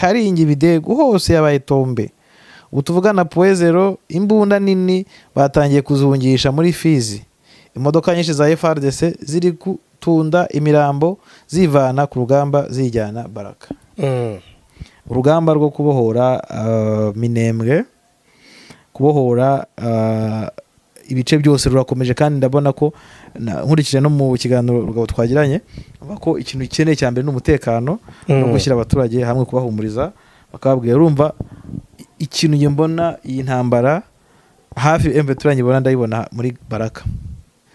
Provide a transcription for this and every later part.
Karingi Bidego hose yabaye tombe. Utuvugana Poezero imbunda nini batangiye kuzungisha muri Fizi. Imodoka nyinshi za FARDC ziri gutunda imirambo zivana ku rugamba zijyana Baraka. Urugamba rwo kubohora Minembwe, kubohora ibice byose rurakomeje, kandi ndabona ko nkurikije no mu kiganiro rugabo twagiranye bako ikintu gikeneye cyane n'umutekano no gushyira abaturage hamwe, kubahumuriza bakababwira. Urumva ikintu nge mbona iyi ntambara hafi M23 nyibona ndayibona muri Baraka.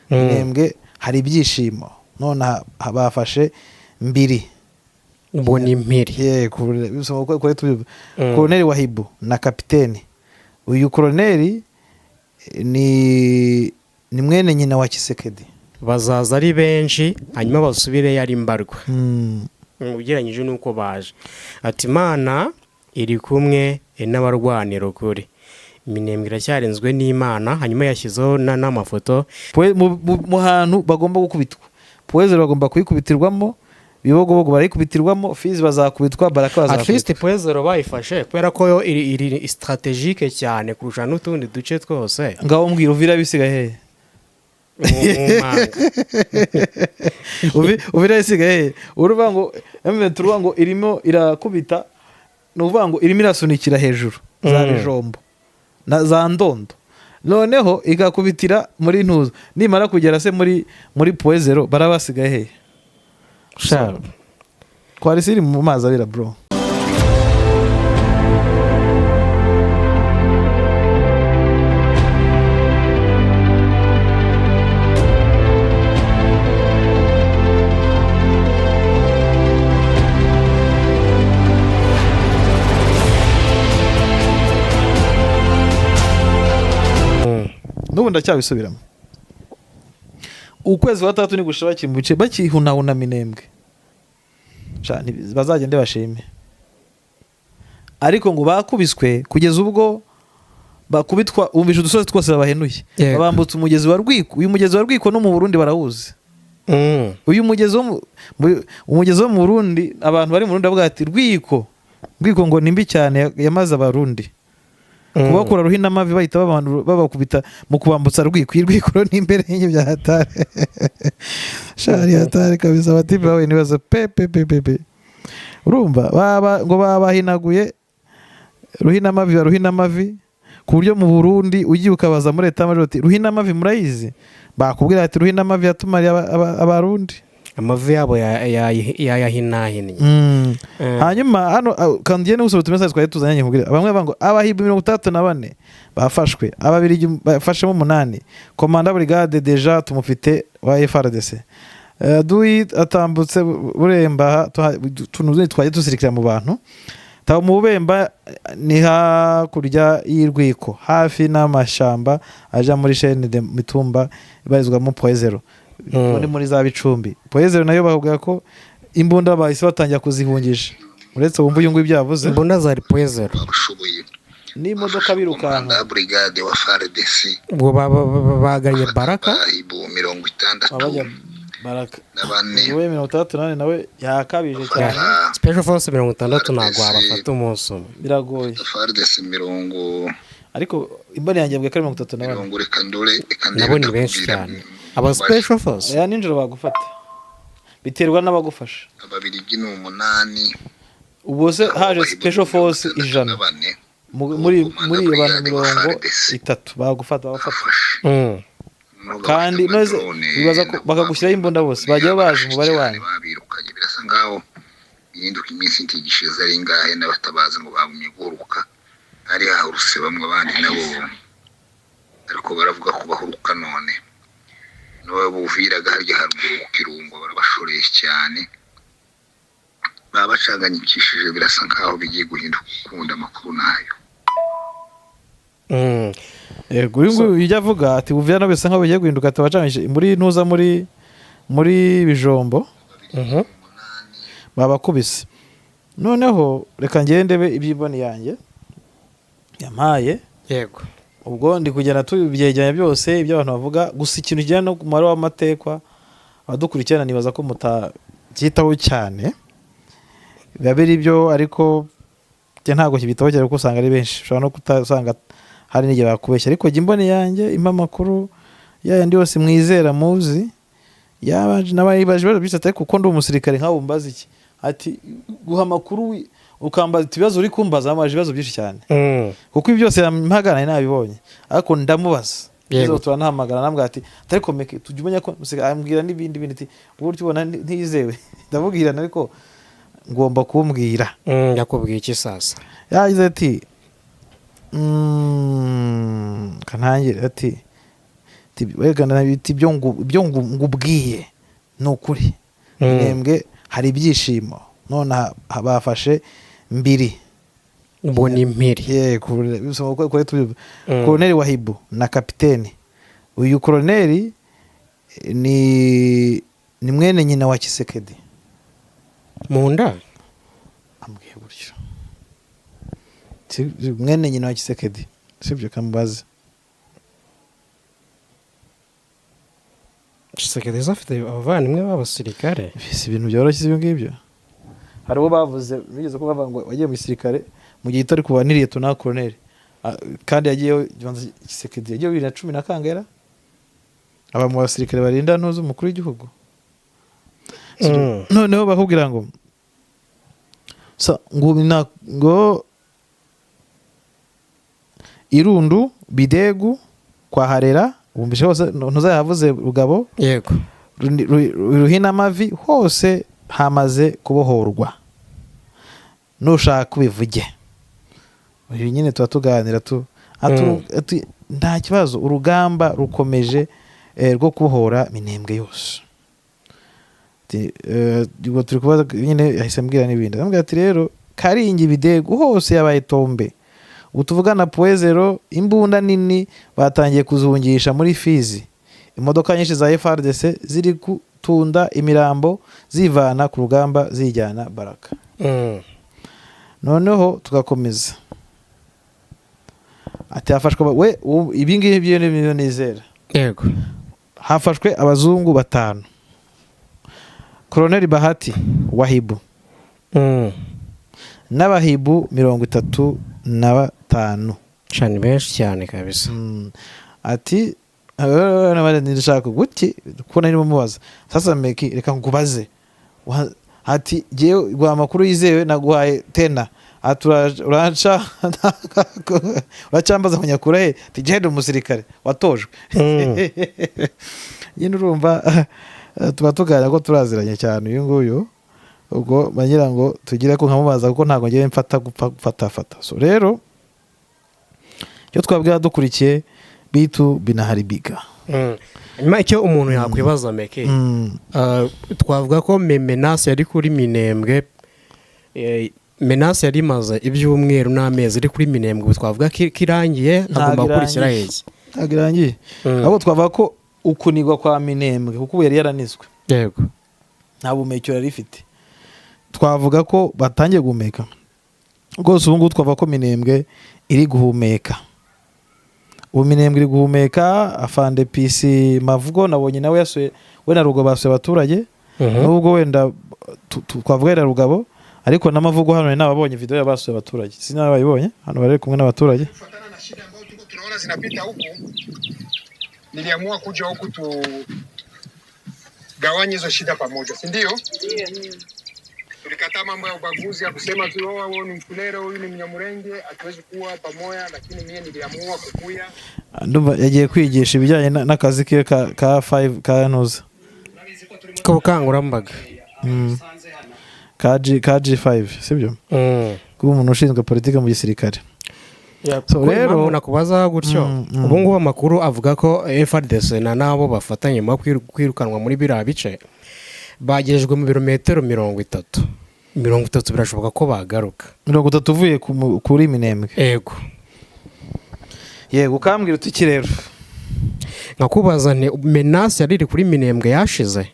Minembwe hari ibyishimo, none bafashe mbiri ubona impiri Koloneli Wahibu na kapiteni. Uyu koloneli ni mwene nyina wa Kisekedi. Bazaza ari benshi hanyuma basubire yari mbarwa. Ugereranyije nuko baje ati Imana iri kumwe n'abarwanira kuri. Minembwe iracyarenzwe n'Imana, hanyuma yashyizeho n'amafoto mu hantu bagomba gukubitwa. Poezero bagomba kuyikubitirwamo, Bibogobogo barikubitirwamo, Fizi bazakubitwa, Baraka bazakubitwa. At least Poezero bayifashe kubera ko yo iri strategique cyane kurusha n'utundi duce twose. Ngaho mbwira Uvira bisigaye Uvira bisigaye uruvuga ngo M23 ngo irimo irakubita, nuvuga ngo irimo irasunikira hejuru za Bijombo na za Ndondo, noneho igakubitira muri Ntuzo. Nimara kugera se muri Poezero barabasigaye he? Sha kwari siri mu mazi abira bro. Nubu ndacyabisubiramo. Ukwezi wa 3 ni gushira kimbuce bakihunahuna Minembwe. Cyane bazagende bashime. Ariko ngo bakubiswe kugeza ubwo bakubitwa, umvisha udusozi twose babahenuye. Babambutse umugezi wa Rwiko. Uyu mugezi wa Rwiko no mu Burundi barawuzi. Uyu mugezi wo mu Burundi, abantu bari mu Burundi bavuga ati Rwiko ngo nimbi cyane yamaze abarundi. Kubakura Ruhina mavi bahita babakubita mu kubambutsa Rwiko n'imbere y'inye bya hatare. Shari hatare kabisa, batipe bawe nibaza pepe. Urumva ngo babahinaguye Ruhina mavi ku buryo mu Burundi ugiye ukabaza muri Leta major ati Ruhina mavi murayizi, bakubwira ati Ruhina mavi yatumariye abarundi amavi yabo yahinahinnye. Hanyuma hano kandiye n'usoro tumesa twari tuzanye nkubwira, bamwe bango abahibu 34 bafashwe, ababiri bafashemo 8. Komanda brigade deja tumufite wa FARDC. Dui atambutse buremba tunuze twaje tusirikira mu bantu. Tawo mu Bubemba ni hakurya y'Irwiko hafi n'amashamba aja muri chaîne de Mitumba ibarizwa mu Poezero. Muri za Bicumbi. Poezero nayo bavuga ko imbunda bahise batangira kuzihungisha. Uretse wumva uyu ngo ibyavuze imbunda za Poezero ni imodoka birukanka brigade wa FARDC ubwo baganye Baraka ibu 60 Baraka nabane we 68 nawe yakabije cyane. Special Force 60 nagwa abafata umunsi biragoye. FARDC 70 ariko imboni yanjye bwe 38 reka ndore nabo ni benshi cyane. Aba Special Force ya ninjoro bagufata biterwa n'abagufasha. Ababirigi ni 8 ubwo se haje Special Force 100 muri abantu 30 bagufata kandi noze bibaza ko bakagushyiraho imbunda bose bagiye baje umubare wanyu babirukanye. Birasa ngaho ihinduka iminsi ntigishize ari ngahe n'abatabaza ngo bagumye guruka ari hahuruse bamwe abandi nabo ariko baravuga ko bahuruka none no buviraga harya haruguru Kirungo barabashoreye cyane babacaganyikishije. Birasa ngaho bigiye guhinduka kunda makuru nayo. Yego ujya avuga ati Uvira nabese nkaho bigiye guhinduka atabacanyije muri Ntuza muri Bijombo babakubise. Noneho reka ngendebe ibyiboni yanjye yampaye. Yego ubwo ndi kugenda tubyegeranya byose ibyo abantu bavuga, gusa ikintu kijyana no kumara w'amatekwa abadukurikirana nibaza ko mutabyitaho cyane babiri byo, ariko njye ntabwo kibitaho cyane kuko usanga ari benshi, ushobora no kutasanga hari n'igihe bakubeshya, ariko jya imboni yanjye impa amakuru yayandi yose mwizera muzi, n'abayibaje byose atari kuko ndi umusirikare nkawe umbaza iki, ati guha amakuru ukambaza ibibazo uri kumbaza, amaje ibibazo byinshi cyane kuko ibi byose mpagana nabibonye, ariko ndamubaza yego turanahamagara nambwa ati ariko meke tujye umenya ko ambwira n'ibindi bintu ati uburyo ubona ntiyizewe, ndabubwira ariko ngomba kumbwira. yakubwiye iki sasa? yagize ati kanangire ati wegana biti byo ngubwiye nukuri Minembwe hari ibyishimo none bafashe mbiri ubwo ni impiri Koloneli Wahibu na kapiteni. Uyu koloneli ni mwene nyina wa Kisekedi mu nda, ambwiye gutyo mwene nyina wa Kisekedi, sibyo kamubaze. Kisekedi afite abavandimwe b'abasirikare, si ibintu byoroshye ibyo ngibyo. Hari uwo bavuze bigeze ko bavuga ngo wagiye mu gisirikare mu gihe itari kuba niriye tuna koloneli, kandi yagiyeho Kisekedi yagiye 2010 na kangera aba mu basirikare barinda ntuzo umukuru w'igihugu. Noneho bakubwira ngo ngo Irundu Bidegu kwa Harera ubumbishe hose ntuzayavuze Rugabo yego Ruhina Mavi hose hamaze kubohorwa, nushaka kubivuge uyu nyine tuba tuganira nta kibazo, urugamba rukomeje rwo kubohora Minembwe yose. Ubwo turi kubaza nyine yahise mbwira n'ibindi, ndamubwira ati rero Karingi Bidegu hose yabaye tombe, utuvugana Poezero imbunda nini batangiye kuzungisha muri Fizi, imodoka nyinshi za FARDC ziri gutunda imirambo zivana ku rugamba zijyana Baraka. Noneho tugakomeza ati hafashwe we ibingibi byo n'ibyo nizera yego, hafashwe abazungu 5, Koloneli Bahati Wahibu n'abahibu 35 cyane benshi cyane kabisa. Ati ndashaka guti ko nari mubaza sasa meki reka ngubaze ati giye gwa makuru yizewe naguhaye tena uraca uracambaza kunyakura he tijende umusirikare watojwe. Yine urumva tuba tuganira ko turaziranye cyane uyu nguyu, ubwo bagira ngo tugire ko nkamubaza kuko ntago ngiye mfata gufata. So rero cyo twabwira dukurikiye bitu binaharibiga. Nyuma icyo umuntu yakwibaza meke, twavuga ko menace yari kuri Minembwe, menace yari maze ibyumweru n'amezi iri kuri Minembwe, twavuga kirangiye agomba gukurikira hezi agirangiye abo twavuga ko ukunigwa kwa Minembwe kuko yari yaranizwe yego nta bumekyo yari ifite, twavuga ko batangiye guhumeka rwose. Ubu ngubu twavuga ko Minembwe iri guhumeka, ubu Minembwe iri guhumeka. Afande PC Mavugo nabonye nawe yasuye we na Rugabo basuye abaturage, nubwo wenda twavuga era Rugabo, ariko n'Amavugo hano nababonye video yabasuye abaturage, sinabayibonye hano bari kumwe n'abaturage. Kufatana na shida ambayo tunaona zinapita huku, niliamua kuja huku tugawanye hizo shida pamoja, si ndio? Tulikataa mambo ya ubaguzi ya kusema tu wao ni Mfulero, huyu ni Mnyamurenge, hatuwezi kuwa pamoja, lakini mimi niliamua kukuya. Ndumva yagiye kwigisha ibijyanye n'akazi ke ka 5 ka noza ko bukangurambaga ka G5 sibyo, kuba umuntu ushinzwe politike mu gisirikare. So rero nakubaza gutyo, ubu ngubu amakuru avuga ko FARDC na nabo bafatanye mu kwirukanwa muri biriya bice bagejejwe mu birometero 30 birashoboka ko bagaruka 30 uvuye kuri Minembwe. Yego ukambwira uti rero nkakubaza ni menace yari kuri Minembwe yashize,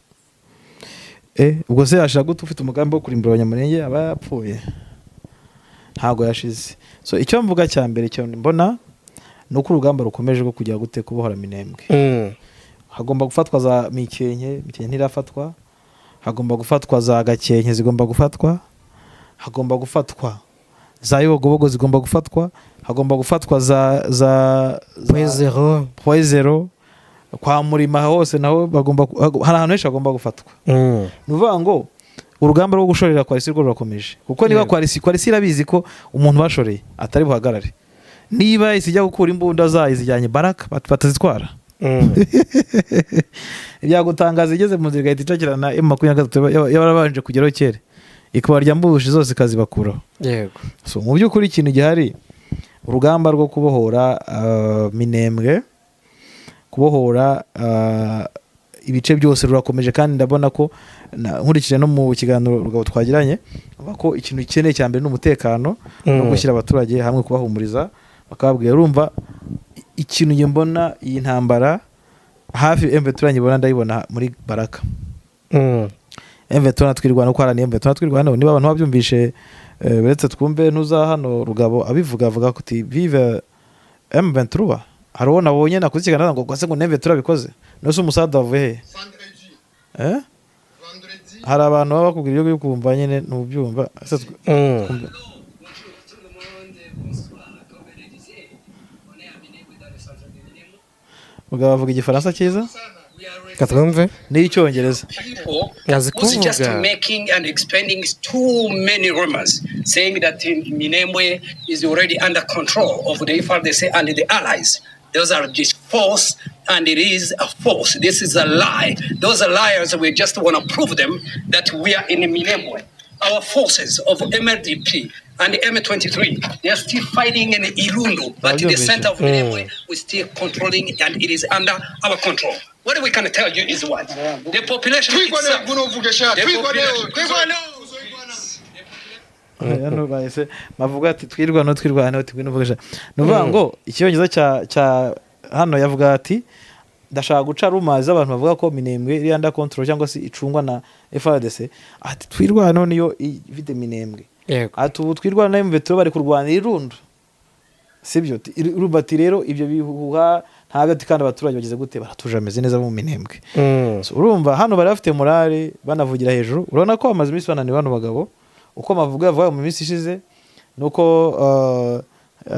ubwo se yashaka gute ufite umugambi wo kurimbura Abanyamurenge aba yapfuye? Ntago yashize. So icyo mvuga cya mbere cyo mbona nuko urugamba rukomeje rwo kujya gute kubohora Minembwe. Hagomba gufatwa za Mikenke ntirafatwa, hagomba gufatwa za Gakenke zigomba gufatwa, hagomba gufatwa za Yogobogo zigomba gufatwa, hagomba gufatwa za Poezero kwa Murima hose naho bagomba hari ahantu henshi hagomba gufatwa. Nuvuga ngo urugamba rwo gushorera Coalition rwo rurakomeje, kuko niba Coalition irabizi ko umuntu bashoreye atari buhagarare, niba isijya gukura imbunda zayo zijyanye Baraka batazitwara ibyagutangaza igeze mu nzira igahita icakirana M23 yabarabanje kugeraho kere ikabarya mbushi zose ikazibakuraho. Yego. So mu by'ukuri ikintu gihari urugamba rwo kubohora Minembwe, kubohora ibice byose rurakomeje, kandi ndabona ko nkurikije no mu kiganiro Rugabo twagiranye bako ikintu gikeneye cyambere n'umutekano no gushyira abaturage hamwe, kubahumuriza bakababwira urumva ikintu nge mbona iyi ntambara hafi M23 nyibona ndayibona muri Baraka. M23 twirwana ko harani M23 twirwana, niba abantu babyumvishe beretse twumve ntuza hano Rugabo abivuga avuga ko vive M23 hariho nabonye nakuzikana ngo kwase ngo M23 bikoze nose umusada wavuye hari abantu baba bakubwira ibyo kumva nyine nubyumva ugavuga igifaransa cyiza katwumve n'icyongereza. was just making and expanding too many rumors saying that Minembwe is already under control of the FARDC and the allies. Those are just false, and it is a false. This is a lie. Those are liars. We just want to prove them that we are in Minembwe. Our forces of MLDP and the M23, they are still fighting in Irundo, but in the center of Minembwe, we're still controlling, and it is under our control. What we can tell you is what? The population hano bahise bavuga ati twirwana twinvugisha. Nuvuga ngo icyongereza cya hano yavuga ati ndashaka guca rumazi abantu bavuga ko Minembwe iri under control cyangwa se icungwa na FARDC, ati twirwana niyo ifite Minembwe. Ati ubu twirwana na M23 bari kurwana Irundo, sibyo? Urubati rero ibyo bihuha ntagati, kandi abaturage bageze gute baratuje ameze neza mu Minembwe. So urumva hano bari bafite morale banavugira hejuru. Urabona ko amaze iminsi banani bano bagabo uko mavuga yavuga mu minsi ishize nuko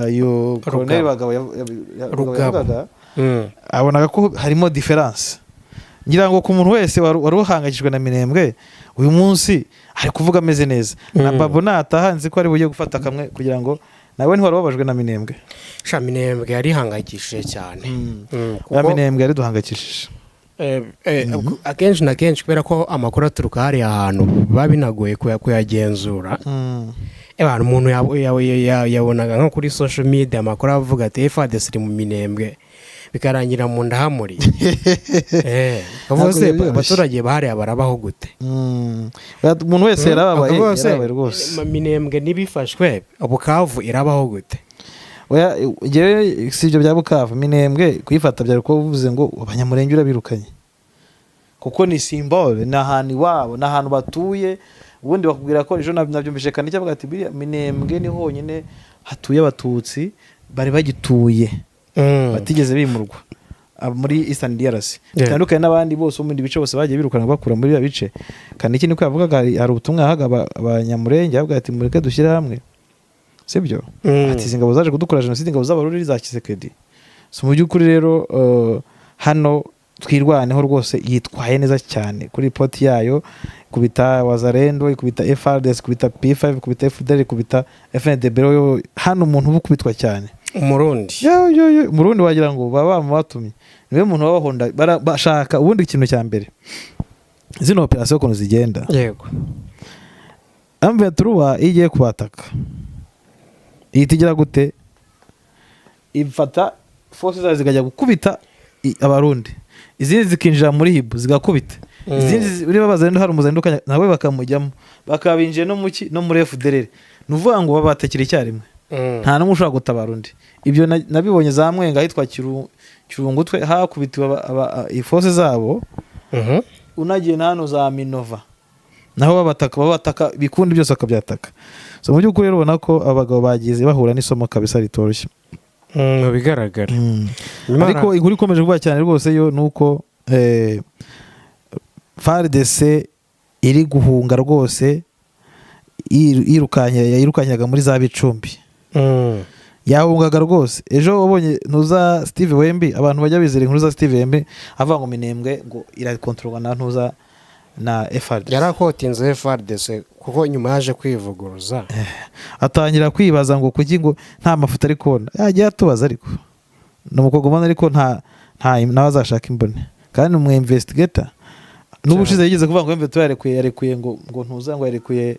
yo Colonel bagabo yavugaga abonaga ko harimo difference. Ngira ngo ku muntu wese waruhangajijwe na Minembwe uyu munsi ari kuvuga ameze neza, na Babo natahanze ko ari buye gufata kamwe kugira ngo nawe ntiwarubabajwe na Minembwe. Sha Minembwe yari hangayikishije cyane. Ya Minembwe yari duhangayikishije akenshi na kenshi kubera ko amakuru aturuka hari ahantu babinagoye kuyagenzura. Abantu umuntu yabonaga nko kuri social media amakuru avuga ati FARDC iri mu Minembwe bikarangira mu ndahamuri. Kavuze abaturage bahari barabaho gute? Umuntu wese yarabaye rwose. Minembwe nibifashwe Bukavu irabaho gute? Oya ngewe sivyo bya Bukavu, Minembwe kuyifata byari ko uvuze ngo abanyamurenge urabirukanye, kuko ni symbole na hani wabo na hantu batuye. Ubundi bakubwira ko ejo nabyumvishe kandi cyavuga ati Minembwe ni honyine hatuye abatutsi bari bagituye batigeze bimurwa muri Eastern DRC, tandukanye n'abandi bose mu bice bose bagiye birukana bakura muri ya bice. Kandi iki niko yavugaga, hari ubutumwa yahaga abanyamurenge yavuga ati mureke dushyira hamwe, sibyo? Ati ingabo zaje kudukora genocide, ingabo z'abaruri za Kisekedi. So mu by'ukuri rero hano twirwaneho rwose yitwaye neza cyane kuri poti yayo, kubita Wazarendo, kubita FARDC, kubita P5, kubita FDL, kubita FNDB. Hano umuntu ubukubitwa cyane Umurundi. Umurundi wagira ngo baba batumye niwe muntu babahonda bashaka. Ubundi ikintu cya mbere zino operation kono zigenda, yego, M23 igiye kubataka itigira gute, ifata forces zayo zikajya gukubita abarundi, izindi zikinjira muri hibu zigakubita, izindi uri babazenda hari umuzendukanya nawe bakamujyamo bakabinje no muri FDL. Nuvuga ngo babatakira icyarimwe, nta numwe ushaka gutabara undi. Ibyo nabibonye za Mwenga hitwa Kirungutwe hakubitiwe forces zabo. Unagiye nano za Minova naho babataka bikundi byose akabyataka. So mu by'ukuri rero ubona ko abagabo bagize bahura n'isomo kabisa ritoroshye bigaragara. Ariko inkuru ikomeje kuba cyane rwose yo nuko FARDC iri guhunga rwose yirukanyiraga muri za Bicumbi yahungaga rwose. Ejo wabonye ntuza Steve Wemby, abantu bajya bizera inkuru za Steve Wemby avuga ngo Minembwe ngo irakontorwa na ntuza na FRDC, yarakotinze FRDC kuko nyuma yaje kwivuguruza atangira kwibaza ngo kuki ngo nta mafuta ari kubona. Yagiye atubaza ariko n'umukogomana ariko nta nawe azashaka imbone kandi mu investigator n'ubushize yigeze kuvuga ngo Mveto yarekuye ngo ntuza ngo yarekuye.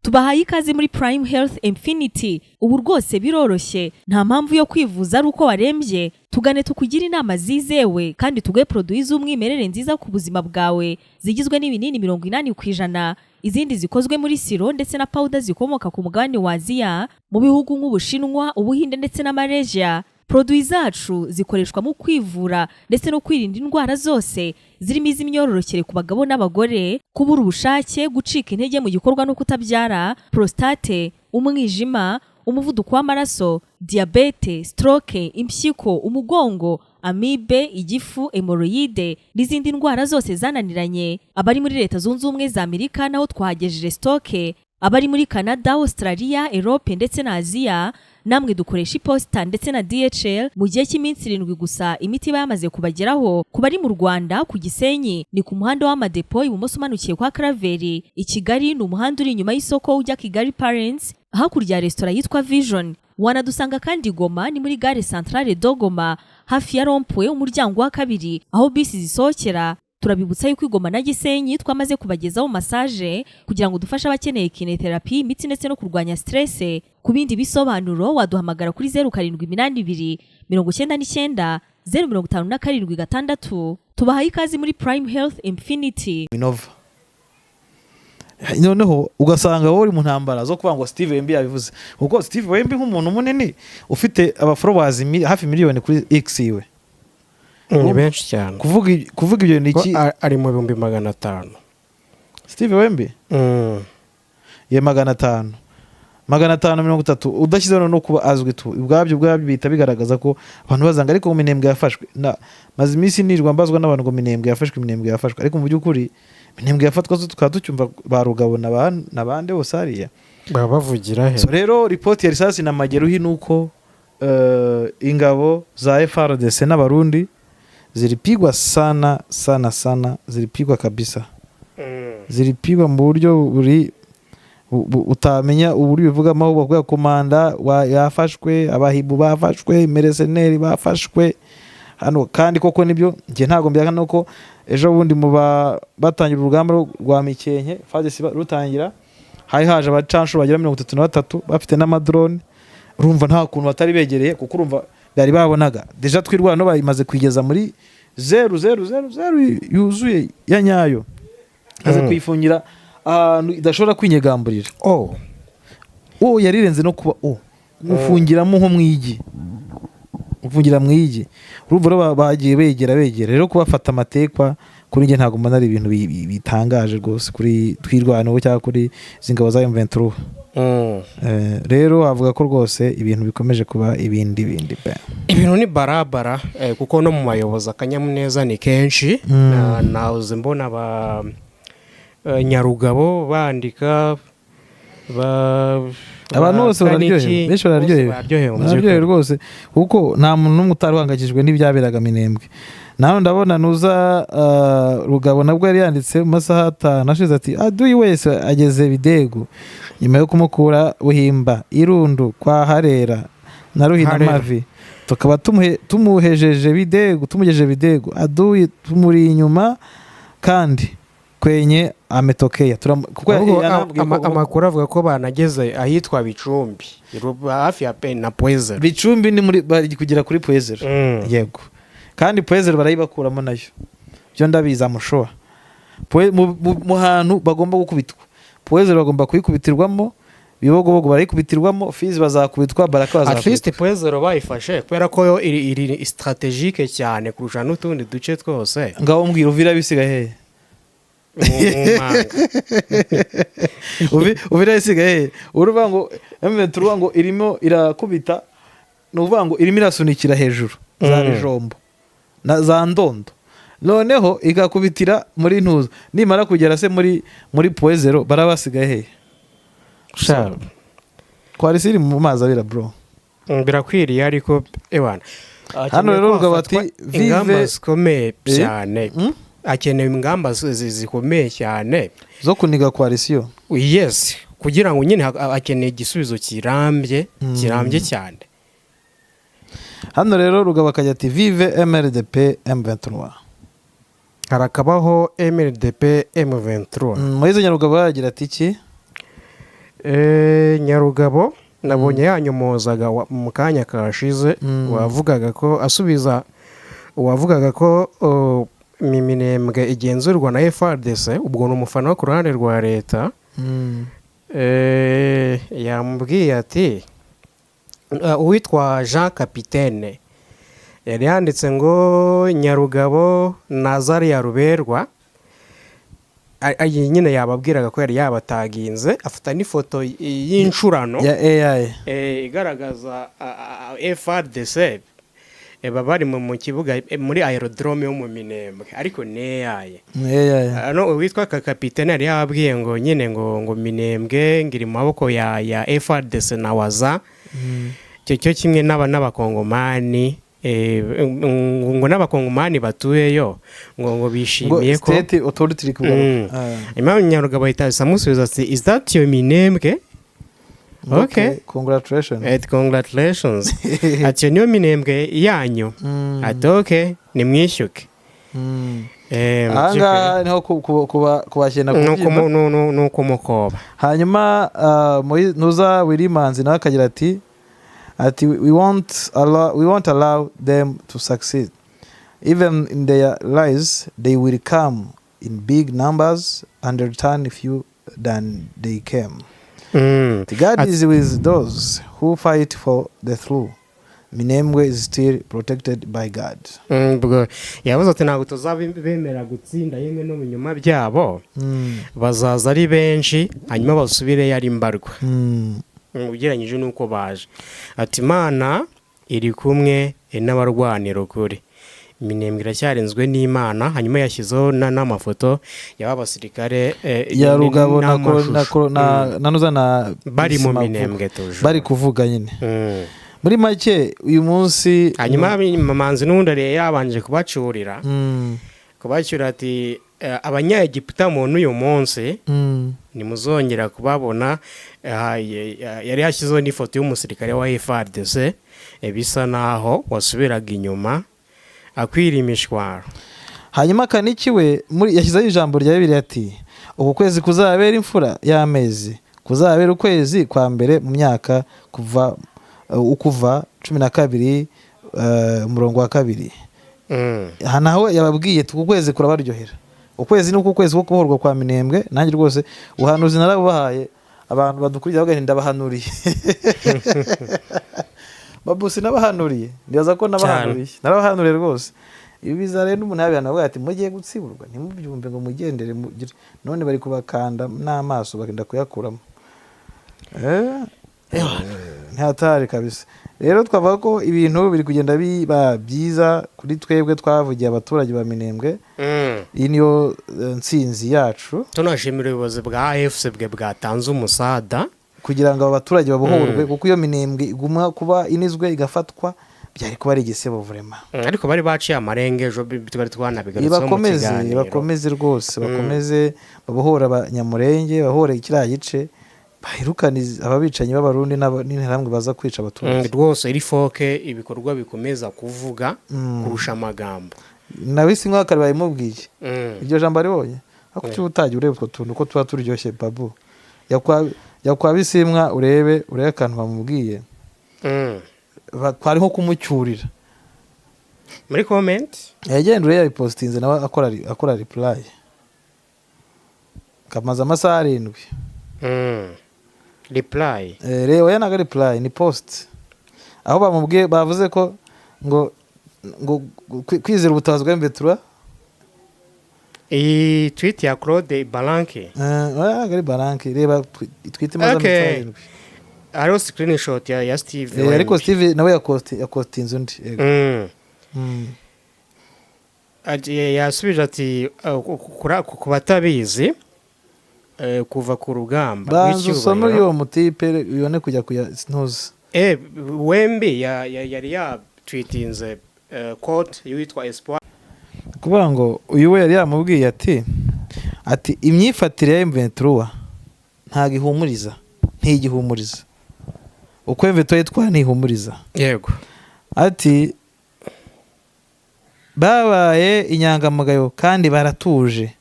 Tubahaye ikaze muri Prime Health Infinity. Ubu rwose biroroshye, nta mpamvu yo kwivuza ari uko warembye. Tugane tukugira inama zizewe kandi tuguhe produit z'umwimerere nziza ku buzima bwawe, zigizwe n'ibinini 80%, izindi zikozwe muri siro ndetse na powder zikomoka ku mugabane wa Aziya mu bihugu nk'Ubushinwa, Ubuhinde ndetse na Malaysia. Produit zacu zikoreshwa mu kwivura ndetse no kwirinda indwara zose zirimo iz'imyororokere ku bagabo n'abagore, kubura ubushake, gucika intege mu gikorwa no kutabyara, prostate, umwijima, umuvuduko w'amaraso, diabete, stroke, impyiko, umugongo, amibe, igifu, hemorrhoide n'izindi ndwara zose zananiranye. Abari muri Leta Zunze Ubumwe za Amerika naho twahagejeje stoke, abari muri Canada, Australia, Europe ndetse na Aziya namwe dukoresha iposita ndetse na DHL mu gihe cy'iminsi 7 gusa imiti yamaze kubageraho. Ku bari mu Rwanda ku Gisenyi ni ku muhanda w'Amadepo ibumoso umanukiye kwa Karaveri. I Kigali ni umuhanda uri inyuma y'isoko ujya Kigali Parents hakurya ya restaurant yitwa Vision. Wanadusanga kandi Goma ni muri gare centrale Dogoma hafi ya Rompwe umuryango wa kabiri aho bisi zisohokera. Turabibutsa yuko Igoma na Gisenyi twamaze kubagezaho massage kugira ngo dufashe abakeneye kinetherapy, imiti ndetse no kurwanya stress. Ku bindi bisobanuro waduhamagara kuri 0782 99 057 Tubahaye ikaze muri Prime Health Infinity. Minova noneho ugasanga wowe uri mu ntambara zo kuvuga ngo Steve Wemby yabivuze, kuko Steve Wemby nk'umuntu munini ufite abafollowers hafi miliyoni kuri X iwe ni benshi cyane. Kuvuga ibyo ni iki? Ari mu 500 Steve Wemby ye 530 udashyize no kuba azwi tu ubwabyo bita bigaragaza ko abantu bazanga. Ariko Minembwe yafashwe maze iminsi nirwa mbazwa n'abantu ngo Minembwe yafashwe ariko mu by'ukuri Minembwe yafatwa zo tukaba tucyumva ba Rugabo n'abande bose hariya baba bavugira he. So rero report ya risasi na Mageruhi nuko ingabo za FRDC n'abarundi zilipigwa sana, zilipigwa kabisa. Zilipigwa mu buryo buri utamenya uburi bivuga amahubwo kwa komanda yafashwe, abahibu bafashwe, mercenaires bafashwe hano. Kandi koko nibyo nge ntago mbyaga nuko ejo bundi mu batangira urugamba rwa Mikenke FARDC rutangira hari haje abacanshu bagira 33 bafite n'amadrone. Urumva nta kuntu batari begereye kuko urumva bari babonaga deja twirwano bayimaze kwigeza muri 0 yuzuye ya nyayo aze kwifungira ahantu idashobora kwinyegamburira. Yarirenze no kuba gufungiramo nko mwigi, gufungira mwigi. Urumva bagiye begera rero kubafata amatekwa kuri nge ntago mbona ari ibintu bitangaje rwose kuri twirwano cyangwa kuri zingabo za M23. Rero avuga ko rwose ibintu bikomeje kuba ibintu ni barabara kuko no mu mayobozi akanyamuneza ni kenshi. Nahoze mbona ba Nyarugabo bandika abantu bose bararyohewe, benshi bararyohewe rwose kuko nta muntu n'umwe utaruhangakijwe n'ibyaberaga Minembwe. Naho ndabona nuza Rugabo nabwo yari yanditse mu masaha 5 ashize ati aduyi wese ageze Bidego nyuma yo kumukura Buhimba, Irundu, kwa Harera na Ruhina Mavi, tukaba tumuhejeje Bidego aduyi tumuri inyuma kandi kwenye ametokea kuko amakuru avuga ko banageze ahitwa Bicumbi hafi ya na Poezero. Bicumbi ni muri bari kugera kuri Poezero. Yego, kandi Poezero barayibakuramo nayo byo ndabiza mushoa mu hantu bagomba gukubitwa. Poezero bagomba kuyikubitirwamo, Bibogobogo barayikubitirwamo, Fizi bazakubitwa, Baraka bazakubitwa. At least Poezero bayifashe kubera ko yo iri strategique cyane kurusha n'utundi duce twose. Ngaho mbwira Uvira bisiga hehe Uvira bisiga hehe uruvuga ngo M23 ngo irimo irakubita, nuvuga ngo irimo irasunikira hejuru za Bijombo na za Ndondo, noneho igakubitira muri Ntuza, nimara kugera se muri Poezero barabasiga hehe sha koalisiyo iri mu mazi abira bro. birakwiriye ariko ewana Hano rero ubwo bati ingamba zikomeye cyane akeneye ingamba zikomeye cyane zo kuniga koalisiyo. yes kugira ngo nyine akeneye igisubizo kirambye cyane. Hano rero Rugabo akajya ati vive MRDP M23. harakabaho MRDP M23. Moise Nyarugabo yagira ati iki? Nyarugabo nabonye yanyomozaga mu kanya kashize wavugaga ko asubiza wavugaga ko Minembwe igenzurwa na FARDC ubwo ni umufana wo ku ruhande rwa leta. Yambwiye ati uwitwa Jean Capitaine yari yanditse ngo Nyarugabo Nazaria Ruberwa nyine yababwiraga ko yari yabataginze afata n'ifoto y'incurano ya AI igaragaza FARDC bari mu kibuga muri aerodrome yo mu Minembwe ariko ne AI no witwa Capitaine yari yababwiye ngo nyine ngo Minembwe ngiri mu maboko ya FARDC na waza cyo kimwe n'abakongomani ngo n'abakongomani batuyeyo ngo bishimiye ko state authority kuvuga. Imam Nyarugabo ahita amusubiza ati is that your Minembwe? Okay, congratulations. Congratulations. Ati niyo Minembwe yanyu. Ati okay, nimwishyuke. Anga niho kubashyena kubyima nuko mukoba. Hanyuma Nuza Wilimanzi nawe akagira ati we won't allow them to succeed. Even in their lies, they will come in big numbers and return few than they came. God is with those who fight for the truth. Minembwe is still protected by God. Yavuze ati ntabwo tuzabemera gutsinda yemwe no mu nyuma byabo bazaza ari benshi hanyuma basubire yari mbarwa. Ugereranyije nuko baje ati Imana iri kumwe n'abarwanira ukuri. Minembwe iracyarinzwe n'Imana. Hanyuma yashyizeho n'amafoto y'abasirikare ya Rugabo na Nuza na bari mu Minembwe tuje bari kuvuga nyine. Muri make uyu munsi hanyuma Manzi n'undare yabanje kubacurira kubacura ati abanyagiputa mu n'uyu munsi nimuzongera kubabona. Yari yashyizeho n'ifoto y'umusirikare wa FARDC bisa naho wasubiraga inyuma akwira imishwaro. Hanyuma Kaniki we yashyizeho ijambo rya Bibiliya ati uku kwezi kuzabera imfura y'amezi kuzabera ukwezi kwa mbere mu myaka kuva 12 umurongo wa 2. Naho yababwiye uku kwezi kurabaryohera. Ukwezi nuko kwezi ko kuhorwa kwa Minembwe nanjye rwose uhanuzi narabahaye abantu badukurira bagahinda bahanuriye. Babusi nabahanuriye ndibaza ko nabahanuriye narabahanuriye rwose. Ibi bizare n'umuntu yabana avuga ati mugiye gutsiburwa ntimubyumve ngo mugendere none bari kubakanda n'amaso bagenda kuyakuramo. Ntihatari kabisa. Rero twavuga ko ibintu biri kugenda biba byiza kuri twebwe twavugiye abaturage ba Minembwe. Iyi niyo nsinzi yacu. Tunashimira ubuyobozi bwa AFC bwatanze umusada kugira ngo abaturage babohorwe kuko iyo Minembwe iguma kuba inizwe igafatwa byari kuba ari igisebo vrema. Ariko bari baciye amarenge ejo twari twanabigarutseho mu kiganiro. Bakomeze rwose bakomeze babohora abanyamurenge bahore ikiriya gice bahirukaniza ababicanyi b'abarundi n'intambwe baza kwica abaturage. Rwose iri foke ibikorwa bikomeza kuvuga kurusha amagambo. Nawe si nk'aka bayimubwiye iryo jambo aribonye ako cy'ubutaji urebe utwo tuntu ko tuba turyoshye babu yakwa bisimwa urebe akantu bamubwiye twari nko kumucyurira muri comment yagenda urebe yabipostinze nawe akora reply kamaze amasaha 7 reply rero yanaga reply ni post aho bamubwiye bavuze ko ngo kwizera ubutabazi bwa M23 iyi tweet ya Claude Balanke gari Balanke reba tweet maze okay. Aro screenshot ya Steve ariko Steve nawe yakostinze undi yasubije ati ku batabizi kuva ku rugamba banza usome uwo mutipe ubone kujya ntuzi wembi yari yatwitinze quote yitwa Espoir kuvuga ngo uyu we yari yamubwiye ati imyifatire ya M23 ntago ihumuriza ntigihumuriza uko M23 yitwa ntihumuriza yego ati babaye inyangamugayo kandi baratuje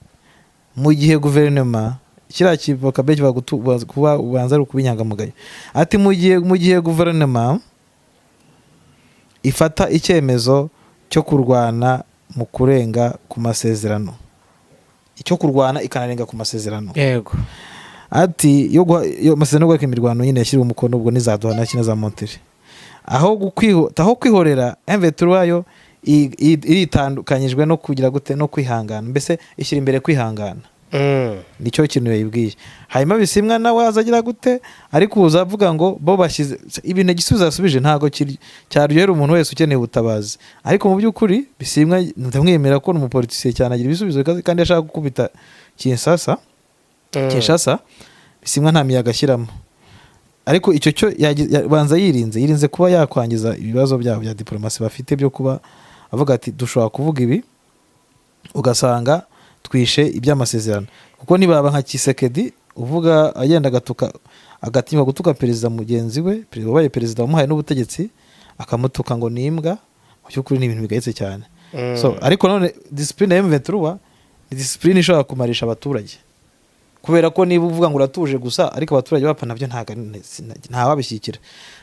mu gihe guverinoma kiriya kivoka benshi kuba ubanza ari ukuba inyangamugayo ati mu gihe guverinoma ifata icyemezo cyo kurwana mu kurenga ku masezerano icyo kurwana ikanarenga ku masezerano yego ati yo masezerano yo imirwano nyine yashyiriwe umukono ubwo nizaduhana kina za Monterrey aho kwihorera M23 yo iritandukanyijwe no kugira gute no kwihangana mbese ishyira imbere kwihangana nicyo kintu yayibwiye hanyuma Bisimwa nawe azagira gute ariko uzavuga ngo bo bashyize ibintu gisubiza yasubije ntago cyaryohera umuntu wese ukeneye ubutabazi ariko mu by'ukuri Bisimwa ndamwemera ko n'umupolitisiye cyane agira ibisubizo kandi ashaka gukubita Kinshasa Bisimwa nta miyaga ashyiramo ariko icyo cyo banza yirinze kuba yakwangiza ibibazo byabo bya diplomasi bafite byo kuba avuga ati dushobora kuvuga ibi ugasanga twishe iby'amasezerano kuko nibaba nka Kisekedi uvuga agenda agatinywa gutuka perezida mugenzi we wabaye perezida wamuhaye n'ubutegetsi akamutuka ngo nimbwa mu by'ukuri ni ibintu bigayitse cyane so ariko none discipline ya M23 ni discipline ishobora kumarisha abaturage kubera ko niba uvuga ngo uratuje gusa ariko abaturage bapfa nabyo nta wabishyikira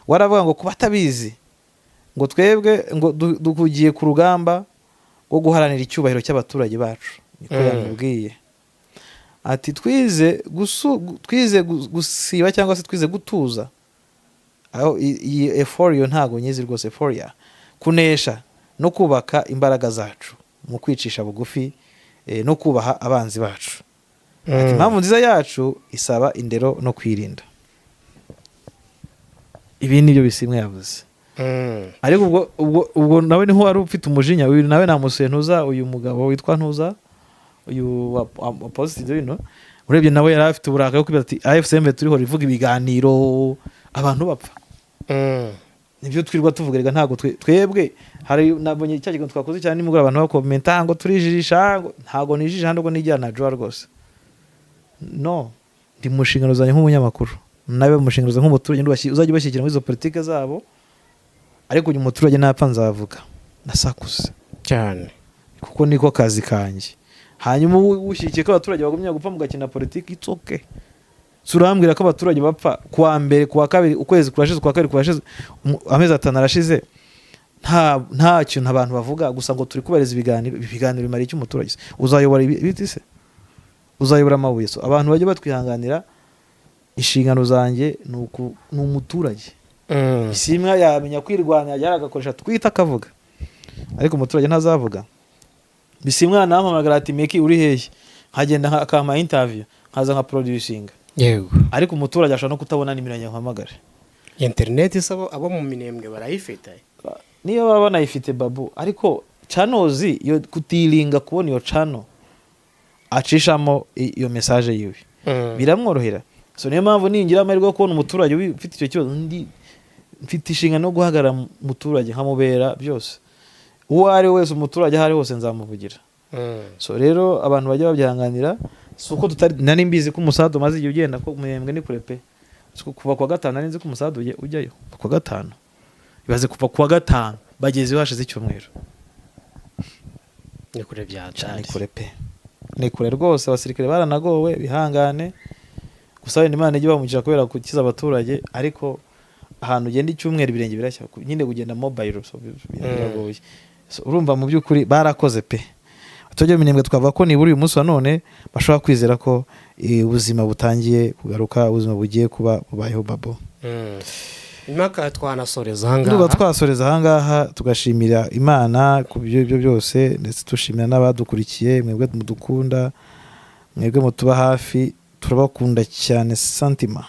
waravuga ngo kuba atabizi ngo twebwe ngo dukugiye ku rugamba rwo guharanira icyubahiro cy'abaturage bacu niko yamubwiye ati twize gusiba cyangwa se twize gutuza aho iyi euphoria ntago nyizi rwose euphoria kunesha no kubaka imbaraga zacu mu kwicisha bugufi no kubaha abanzi bacu ati impamvu nziza yacu isaba indero no kwirinda ibi nibyo Bisimwa yavuze ariko ubwo nawe niho wari ufite umujinya uyu nawe namusuye ntuza uyu mugabo witwa ntuza uyu wa positive no urebye nawe yari afite uburakari kuko ati AFCM turiho rivuga ibiganiro abantu bapfa nibyo twirwa tuvuga ntago twebwe hari nabonye cyagiye twakoze cyane nimugura abantu bakomenta ngo turijijisha ntago nijisha ntabwo nijyana jo rwose no ndi mushingano zanye nk'umunyamakuru nawe mushingano zanye nk'umuturage uzajya bashyikira muri izo politike zabo ariko uyu muturage napfa nzavuga nasakuze cyane kuko niko kazi kanjye hanyuma ushikiye ko abaturage bagumye gupfa mugakina politiki it's okay surambwira ko abaturage bapfa kuwa mbere kuwa kabiri ukwezi kurashize kuwa kabiri kurashize amezi 5 arashize nta kintu abantu bavuga gusa ngo turi kubareza ibiganiro bimara iki umuturage uzayobora ibiti se uzayobora amabuye so abantu bajye batwihanganira inshingano zanjye ni umuturage Bisimwa yamenya kwirwanya yaragakoresha twita akavuga ariko umuturage ntazavuga Bisimwa nampamagara ati Meki uri hehe nkagenda akama interview nkaza nka producing yego ariko umuturage ashobora no kutabona nimiranye nkamagara internet isabo abo mu Minembwe barayifite niyo baba banayifite babu ariko channels yo kutilinga kubona iyo channel acishamo iyo message yiwe biramworohera so niyo mpamvu ningira amahirwe yo kubona umuturage ufite icyo kibazo mfite inshingano no guhagarara umuturage nkamubera byose uwo ari wese umuturage ahari hose nzamuvugira so rero abantu bajya babyihanganira suko tutari nari mbizi ko umusado maze igihe ugenda ko Minembwe ni kure pe kuva kwa 5 nari nzi ko umusado ujyayo kwa 5 ibaze kuva kwa 5 bageze hashize icyumweru ni kure byacane kure pe ni kure rwose abasirikare baranagowe bihangane gusa Imana ijye bamugisha kubera kukiza abaturage ariko ahantu ugenda icyumweru birenge birashya nyine kugenda mobile so biragoye so urumva mu by'ukuri barakoze pe tujye Minembwe twavuga ko niburi uyu munsi wa none bashobora kwizera ko ubuzima butangiye kugaruka ubuzima bugiye kuba bubayeho babo imaka twanasoreza ahangaha nduba twasoreza ahangaha tugashimira Imana ku byo byose ndetse tushimira n'abadukurikiye mwebwe mudukunda mwebwe mutuba hafi turabakunda cyane santima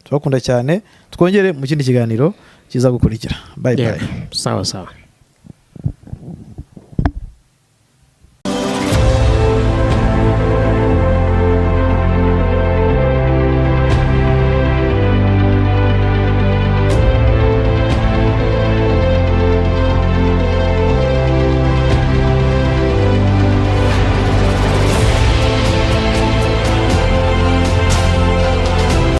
turabakunda cyane twongere mu kindi kiganiro kiza gukurikira bye bye sawa sawa